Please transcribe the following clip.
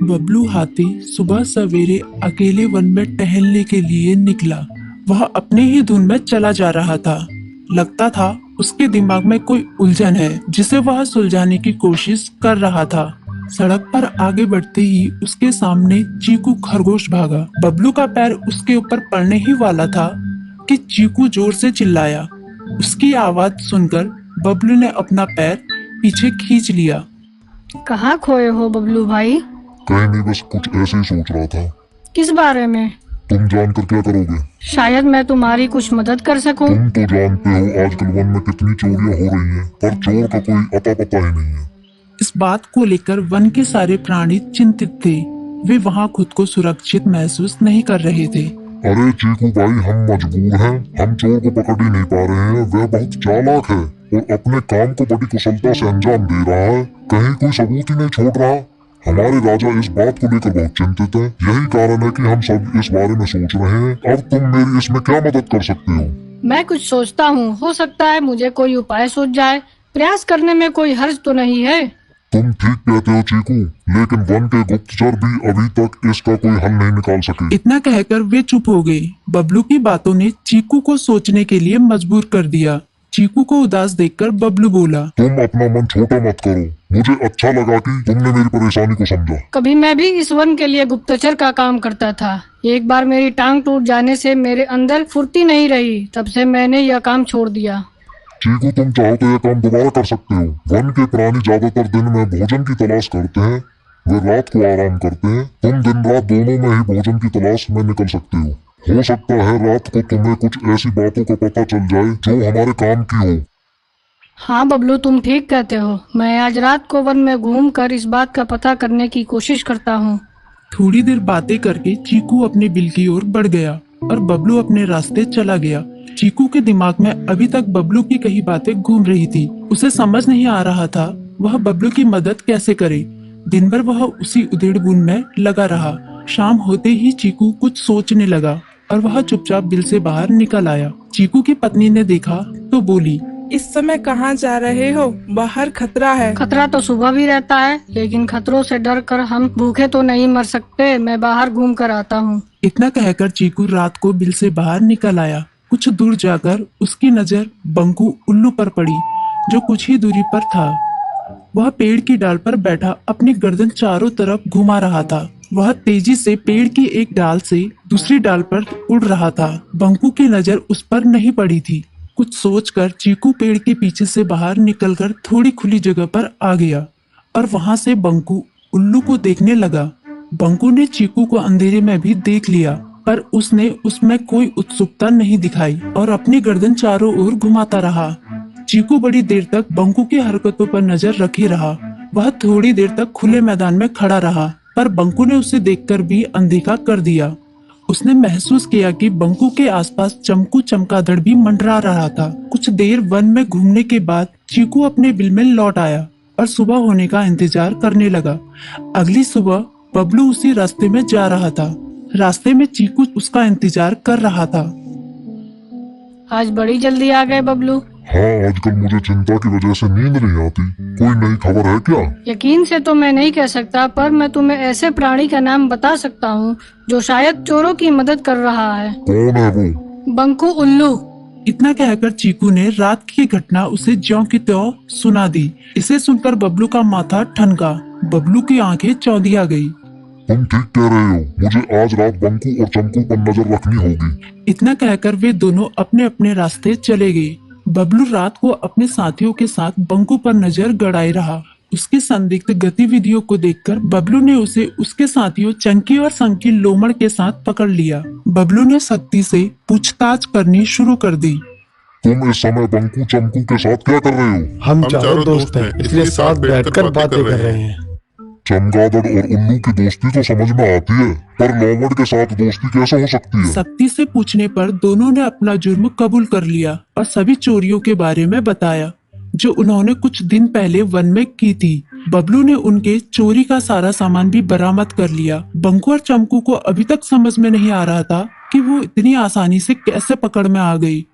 बबलू हाथी सुबह सवेरे अकेले वन में टहलने के लिए निकला। वह अपने ही धुन में चला जा रहा था। लगता था उसके दिमाग में कोई उलझन है जिसे वह सुलझाने की कोशिश कर रहा था। सड़क पर आगे बढ़ते ही उसके सामने चीकू खरगोश भागा। बबलू का पैर उसके ऊपर पड़ने ही वाला था कि चीकू जोर से चिल्लाया। उसकी आवाज सुनकर बबलू ने अपना पैर पीछे खींच लिया। कहाँ खोए हो बबलू भाई? कहीं नहीं, बस कुछ ऐसे ही सोच रहा था। किस बारे में? तुम जानकर क्या करोगे? शायद मैं तुम्हारी कुछ मदद कर सकूं। तुम तो जानते हो आजकल वन में कितनी चोरियां हो रही हैं, पर चोर का कोई अता पता ही नहीं है। इस बात को लेकर वन के सारे प्राणी चिंतित थे। वे वहाँ खुद को सुरक्षित महसूस नहीं कर रहे थे। अरे चीकू भाई, हम मजबूर हैं। हम चोर को पकड़ ही नहीं पा रहे हैं। वह बहुत चालाक है और अपने काम को बड़ी कुशलता से अंजाम दे रहा है। कहीं कोई सबूत ही नहीं छोड़ रहा। हमारे राजा इस बात को लेकर बहुत चिंतित हैं। यही कारण है कि हम सब इस बारे में सोच रहे हैं। अब तुम मेरी इसमें क्या मदद कर सकते हो? मैं कुछ सोचता हूँ, हो सकता है मुझे कोई उपाय सूझ जाए। प्रयास करने में कोई हर्ज तो नहीं है। तुम ठीक कहते हो चीकू, लेकिन वन के गुप्तचर भी अभी तक इसका कोई हल नहीं निकाल सके। इतना कहकर वे चुप हो गए। बबलू की बातों ने चीकू को सोचने के लिए मजबूर कर दिया। चीकू को उदास देखकर बबलू बोला, तुम अपना मन छोटा मत करो। मुझे अच्छा लगा कि तुमने मेरी परेशानी को समझा। कभी मैं भी इस वन के लिए गुप्तचर का काम करता था। एक बार मेरी टांग टूट जाने से मेरे अंदर फुर्ती नहीं रही। तब से मैंने यह काम छोड़ दिया। चीकू, तुम चाहो तो यह काम दोबारा कर सकते हो। वन के प्राणी ज्यादातर दिन में भोजन की तलाश करते हैं, वे रात को आराम करते हैं। तुम दिन रात दोनों में ही भोजन की तलाश में निकल सकते हो। हो सकता है रात को तुम्हें कुछ ऐसी बातों का पता चल जाए जो हमारे काम की हो। हाँ बबलू, तुम ठीक कहते हो। मैं आज रात को वन में घूमकर इस बात का पता करने की कोशिश करता हूँ। थोड़ी देर बातें करके चीकू अपने बिल की ओर बढ़ गया और बबलू अपने रास्ते चला गया। चीकू के दिमाग में अभी तक बबलू की कई बातें घूम रही थी। उसे समझ नहीं आ रहा था वह बबलू की मदद कैसे करे। दिन भर वह उसी उधेड़-बुन में लगा रहा। शाम होते ही चीकू कुछ सोचने लगा और वह चुपचाप बिल से बाहर निकल आया। चीकू की पत्नी ने देखा तो बोली, इस समय कहाँ जा रहे हो? बाहर खतरा है। खतरा तो सुबह भी रहता है, लेकिन खतरों से डर कर हम भूखे तो नहीं मर सकते। मैं बाहर घूम कर आता हूँ। इतना कहकर चीकू रात को बिल से बाहर निकल आया। कुछ दूर जाकर उसकी नजर बंकू उल्लू पर पड़ी, जो कुछ ही दूरी पर था। वह पेड़ की डाल पर बैठा अपनी गर्दन चारों तरफ घुमा रहा था। वह तेजी से पेड़ की एक डाल से दूसरी डाल पर उड़ रहा था। बंकू की नजर उस पर नहीं पड़ी थी। कुछ सोचकर चीकू पेड़ के पीछे से बाहर निकलकर थोड़ी खुली जगह पर आ गया और वहां से बंकू उल्लू को देखने लगा। बंकू ने चीकू को अंधेरे में भी देख लिया, पर उसने उसमें कोई उत्सुकता नहीं दिखाई और अपनी गर्दन चारों ओर घुमाता रहा। चीकू बड़ी देर तक बंकू की हरकतों पर नजर रखे रहा। वह थोड़ी देर तक खुले मैदान में खड़ा रहा, पर बंकू ने उसे देखकर भी अनदेखा कर दिया। उसने महसूस किया कि बंकू के आसपास चमकू चमगादड़ भी मंडरा रहा था। कुछ देर वन में घूमने के बाद चीकू अपने बिल में लौट आया और सुबह होने का इंतजार करने लगा। अगली सुबह बबलू उसी रास्ते में जा रहा था। रास्ते में चीकू उसका इंतजार कर रहा था। आज बड़ी जल्दी आ गए बबलू। हाँ, आजकल मुझे चिंता की वजह से नींद नहीं आती। कोई नई खबर है क्या? यकीन से तो मैं नहीं कह सकता, पर मैं तुम्हें ऐसे प्राणी का नाम बता सकता हूँ जो शायद चोरों की मदद कर रहा है। कौन है वो? बंकू उल्लू। इतना कहकर चीकू ने रात की घटना उसे ज्यों की त्यों सुना दी। इसे सुनकर बबलू का माथा ठनका। बबलू की आंखें चौंधिया गई। तुम ठीक कह रहे हो। मुझे आज रात बंकू और चमकू पर नजर रखनी होगी। इतना कहकर वे दोनों अपने अपने रास्ते चले गए। बबलू रात को अपने साथियों के साथ बंकू पर नजर गड़ाए रहा। उसकी संदिग्ध गतिविधियों को देखकर बबलू ने उसे उसके साथियों चंकी और संकी लोमड़ के साथ पकड़ लिया। बबलू ने सख्ती से पूछताछ करनी शुरू कर दी। तुम इस समय बंकू चमकू के साथ क्या कर रहे हो? हम चारों दोस्त हैं, इसलिए साथ बैठकर बातें कर रहे हैं। चमगादड़ और उल्लू की दोस्ती तो समझ में आती है, पर लोमड़ के साथ दोस्ती कैसे हो सकती है? सख्ती से पूछने पर दोनों ने अपना जुर्म कबूल कर लिया और सभी चोरियों के बारे में बताया जो उन्होंने कुछ दिन पहले वन में की थी। बबलू ने उनके चोरी का सारा सामान भी बरामद कर लिया। बंकू और चमकू को अभी तक समझ में नहीं आ रहा था कि वो इतनी आसानी से कैसे पकड़ में आ गई।